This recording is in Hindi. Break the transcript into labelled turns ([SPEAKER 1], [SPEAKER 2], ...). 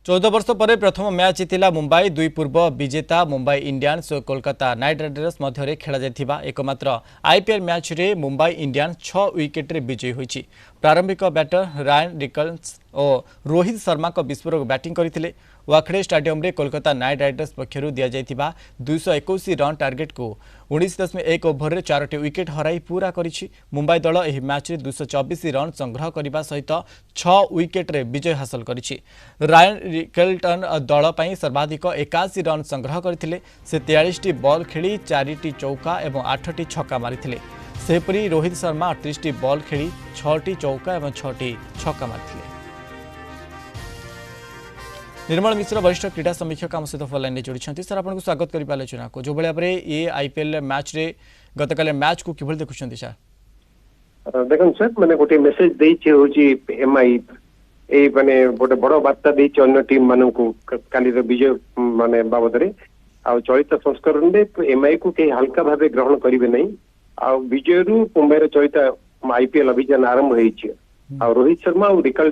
[SPEAKER 1] 14 वर्ष पर प्रथम मैच जीतिला मुंबई। दुई पूर्व विजेता मुंबई इंडियंस और कोलकाता नाइट राइडर्स मध्य खेल जाइथिबा एकमात्र आईपीएल मैच रे मुंबई इंडियंस 6 विकेट रे विजयी होइछि। प्रारंभिक बैटर रायन रिकल्स और रोहित शर्मा को विस्फोरक बैटिंग करथिले। वाखड़े स्टेडियम रे कोलकाता नाइट राइडर्स पक्षरु दिया जाइथिबा 221 रन टार्गेट को 19.1 ओभर रे 4टी विकेट हराई पूरा करिछि। मुंबई दल एही मैच रे 224 रन संग्रह करने सहित 6 विकेट रे विजय हासिल करिछि। रायन रिकल्टन दल पई सर्वाधिक 81 रन संग्रह करथिले। से 43टी बॉल खेली 4टी चौका एवं 8टी छक्का मारिथिले। सेपरी रोहित शर्मा 38टी बॉल खेली 6टी चौका एवं 6टी छक्का मारिथिले। निर्मल मिश्र वरिष्ठ क्रीडा समीक्षक आम सहित फोन लाइन जोड़ी सर आपको स्वागत कर आलोचना को जो भाई भाई ये आईपीएल मैच रे गतकाल मैच को किभली देखुछंती सर।
[SPEAKER 2] देखन सर मैंने गोटे मेसेज देछि होची एमआई ए माने गोटे बड़ वार्ता देछि अन्य टीम मानन को काली रे विजय माने बाबद रे आ चलित संस्करण रे एमआई को के हल्का भाबे ग्रहण करिवे नै आ विजय रु मुंबई रे चलित आईपीएल अभियान आरंभ होईछि आ रोहित शर्मा और रिकल